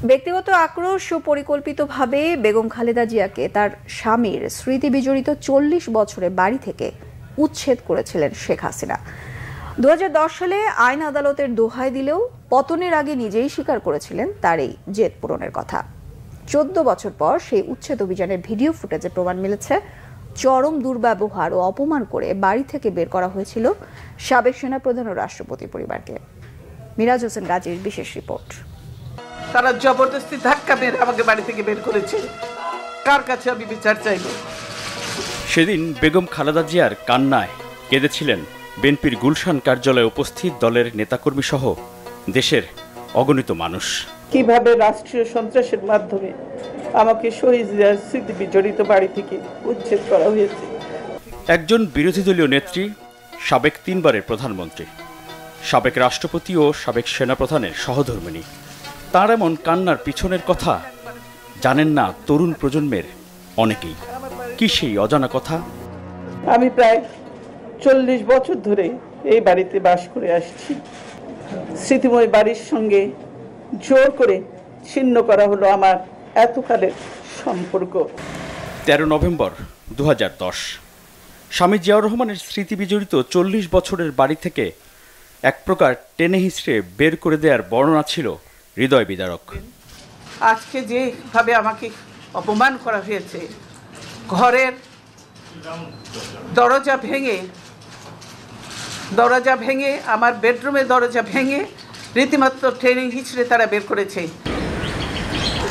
ব্যক্তিগত আক্রোশ ও পরিকল্পিতভাবে বেগম খালেদা জিয়াকে তার স্বামীর স্মৃতি বিজড়িত ৪০ বছরের বাড়ি থেকে উচ্ছেদ করেছিলেন শেখ হাসিনা। ২০১০ সালে আইন আদালতের দোহাই দিলেও পতনের আগে নিজেই স্বীকার করেছিলেন তার এই জেদ পূরণের কথা। ১৪ বছর পর সেই উচ্ছেদ অভিযানের ভিডিও ফুটেজে প্রমাণ মিলেছে চরম দুর্ব্যবহার ও অপমান করে বাড়ি থেকে বের করা হয়েছিল সাবেক সেনাপ্রধান ও রাষ্ট্রপতি পরিবারকে। মিরাজ হোসেন গাজীর বিশেষ রিপোর্ট। তারা জবরদস্তি ধাক্কা মেরে আমাকে বাড়ি থেকে বের করেছে। কার কাছে আমি বিচার চাইব? সেদিন বেগম খালেদা জিয়ার কান্নায় কেঁদেছিলেন বিএনপির গুলশান কার্যালয়ে উপস্থিত দলের নেতাকর্মী সহ দেশের অগণিত মানুষ। কিভাবে রাষ্ট্রীয় সন্ত্রাসের মাধ্যমে আমাকে শহীদ জিয়ার স্মৃতি বিজড়িত বাড়ি থেকে উচ্ছেদ করা হয়েছে। একজন বিরোধী দলীয় নেত্রী, সাবেক ৩ বারের প্রধানমন্ত্রী, সাবেক রাষ্ট্রপতি ও সাবেক সেনাপ্রধানের সহধর্মিণী, তার এমন কান্নার পিছনের কথা জানেন না তরুণ প্রজন্মের অনেকেই। কি সেই অজানা কথা? আমি প্রায় ৪০ বছর ধরে এই বাড়িতে বাস করে আসছি। স্মৃতিময় বাড়ির সঙ্গে জোর করে ছিন্ন করা হলো আমার এতকালের সম্পর্ক। ১৩ নভেম্বর ২০১০ স্বামী জিয়াউর রহমানের স্মৃতি বিজড়িত ৪০ বছরের বাড়ি থেকে এক প্রকার টেনে হিঁচড়ে বের করে দেওয়ার বর্ণনা ছিল হৃদয় বিদারক। আজকে যেভাবে আমাকে অপমান করা হয়েছে, ঘরের দরজা ভেঙে আমার বেডরুমের দরজা ভেঙে রীতিমাত্র ট্রেনিং হিচড়ে তারা বের করেছে।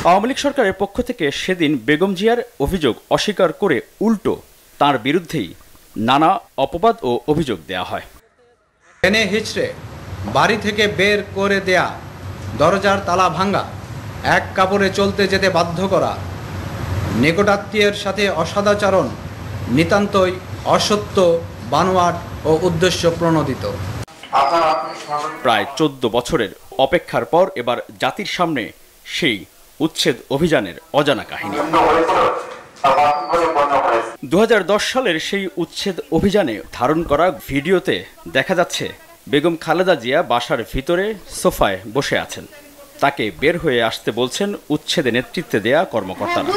আওয়ামী লীগ সরকারের পক্ষ থেকে সেদিন বেগম জিয়ার অভিযোগ অস্বীকার করে উল্টো তার বিরুদ্ধেই নানা অপবাদ ও অভিযোগ দেয়া হয়। টেনে হিচড়ে বাড়ি থেকে বের করে দেয়া, দরজার তালা ভাঙ্গা, এক কাপড়ে চলতে যেতে বাধ্য করা, নিকটাত্মীয়ের সাথে অসদাচরণ নিতান্তই অসত্য, বানোয়াট ও উদ্দেশ্য প্রণোদিত। প্রায় ১৪ বছরের অপেক্ষার পর এবার জাতির সামনে সেই উচ্ছেদ অভিযানের অজানা কাহিনী। ২০১০ সালের সেই উচ্ছেদ অভিযানে ধারণ করা ভিডিওতে দেখা যাচ্ছে বেগম খালেদা জিয়া বাসার ভিতরে সোফায় বসে আছেন। তাকে বের হয়ে আসতে বলছেন উচ্ছেদে নেতৃত্বে দেয়া কর্মকর্তারা।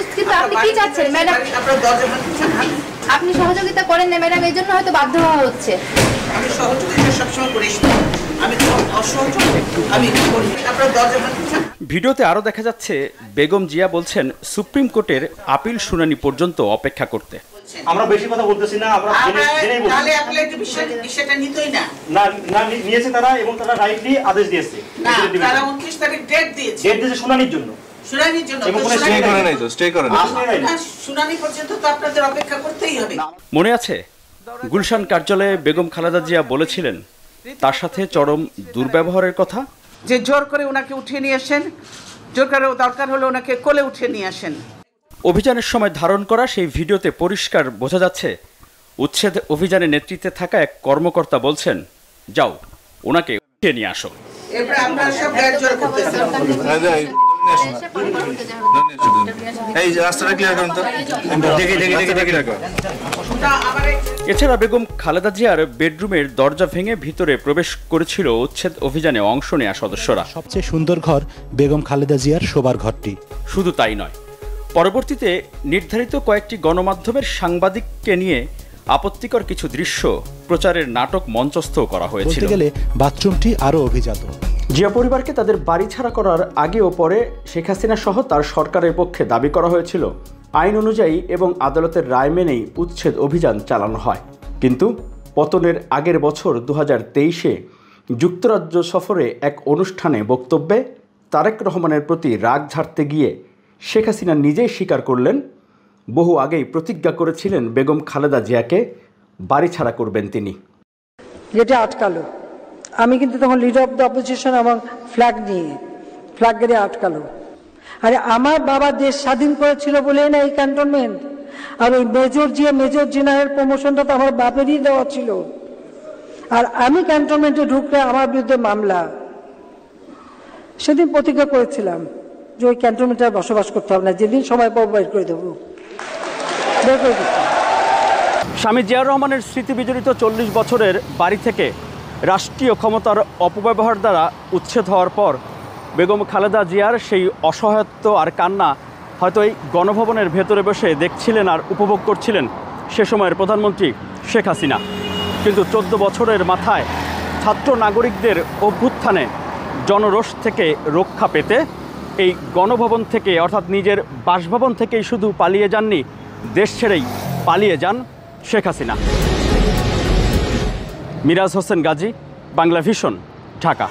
আপনি সহযোগিতা করেন না ম্যাডাম, এই জন্য হয়তো বাধ্য হওয়া হচ্ছে। আমি সহযোগিতা সবসময় করি, আমি ভিডিওতে আরো দেখা যাচ্ছে বেগম জিয়া বলছেন সুপ্রিম কোর্টের আপিল শুনানি পর্যন্ত অপেক্ষা করতে। আমরা বেশি কথা বলতেছি না, আমরা জেনেই বলছি। তাহলে অ্যাপেলের বিষয়টা নিতই না নিয়েছে তারা, এবং তারা রাইটলি আদেশ দিয়েছে। না, তারা 29 তারিখ ডেট দিয়েছে। ডেট দিয়েছে শুনানির জন্য। শুনানি পর্যন্ত তো আপনাদের অপেক্ষা করতেই হবে। মনে আছে গুলশান কার্যালয়ে বেগম খালেদা জিয়া বলেছিলেন তার সাথে চরম দুর্ব্যবহারের কথা, যে জোর করে ওনাকে উঠিয়ে নিয়ে আসেন, জোর করে দরকার হলে ওনাকে কোলে উঠিয়ে নিয়ে আসেন। অভিযানের সময় ধারণ করা সেই ভিডিওতে পরিষ্কার বোঝা যাচ্ছে উচ্ছেদ অভিযানে নেতৃত্বে থাকা এক কর্মকর্তা বলছেন, যাও ওনাকে উঠিয়ে নিয়ে আসো। এরপর আপনারা সব গায়ের জোর করতেছেন। এছাড়া বেগম খালেদা জিয়ার বেডরুমের দরজা ভেঙে ভিতরে প্রবেশ করেছিল উচ্ছেদ অভিযানে অংশ নেয়া সদস্যরা। সবচেয়ে সুন্দর ঘর বেগম খালেদা জিয়ার শোবার ঘরটি। শুধু তাই নয়, পরবর্তীতে নির্ধারিত কয়েকটি গণমাধ্যমের সাংবাদিককে নিয়ে আপত্তিকর কিছু দৃশ্য প্রচারের নাটক মঞ্চস্থ করা হয়েছিল। বলতে গেলে বাথরুমটি আরও অভিজাত। জিয়া পরিবারকে তাদের বাড়ি ছাড়া করার আগে ও পরে শেখ হাসিনা সহ তার সরকারের পক্ষে দাবি করা হয়েছিল আইন অনুযায়ী এবং আদালতের রায় মেনেই উচ্ছেদ অভিযান চালানো হয়। কিন্তু পতনের আগের বছর ২০২৩-এ যুক্তরাজ্য সফরে এক অনুষ্ঠানে বক্তব্যে তারেক রহমানের প্রতি রাগ ঝাড়তে গিয়ে শেখ হাসিনা নিজেই স্বীকার করলেন বহু আগেই প্রতিজ্ঞা করেছিলেন বেগম খালেদা জিয়াকে বাড়ি ছাড়া করবেন তিনি। যেটা আটকালো, আমি কিন্তু তখন লিডার অফ দ্য অপোজিশন এবং ফ্ল্যাগ গেড়ে আটকালো। আরে আমার বাবা দেশ স্বাধীন করেছিল বলেই না এই ক্যান্টনমেন্ট। আর ওই মেজর জেনারেল প্রমোশনটা তো আমার বাপেরই দেওয়া ছিল। আর আমি ক্যান্টনমেন্টে ঢুকলে আমার বিরুদ্ধে মামলা। সেদিন প্রতিজ্ঞা করেছিলাম যে ওই ক্যান্টনমেন্টে বসবাস করতে হবে না, যেদিন সময় পাবো বের করে দেবো। স্বামী জিয়াউর রহমানের স্মৃতি বিজড়িত ৪০ বছরের বাড়ি থেকে রাষ্ট্রীয় ক্ষমতার অপব্যবহার দ্বারা উচ্ছেদ হওয়ার পর বেগম খালেদা জিয়ার সেই অসহায়ত্ব আর কান্না হয়তো এই গণভবনের ভেতরে বসে দেখছিলেন আর উপভোগ করছিলেন সে সময়ের প্রধানমন্ত্রী শেখ হাসিনা। কিন্তু 14 বছরের মাথায় ছাত্র নাগরিকদের অভ্যুত্থানে জনরোষ থেকে রক্ষা পেতে এই গণভবন থেকে অর্থাৎ নিজের বাসভবন থেকেই শুধু পালিয়ে যাননি, দেশ ছেড়েই পালিয়ে যান শেখ হাসিনা। মিরাজ হোসেন গাজী, বাংলা ভিশন, ঢাকা।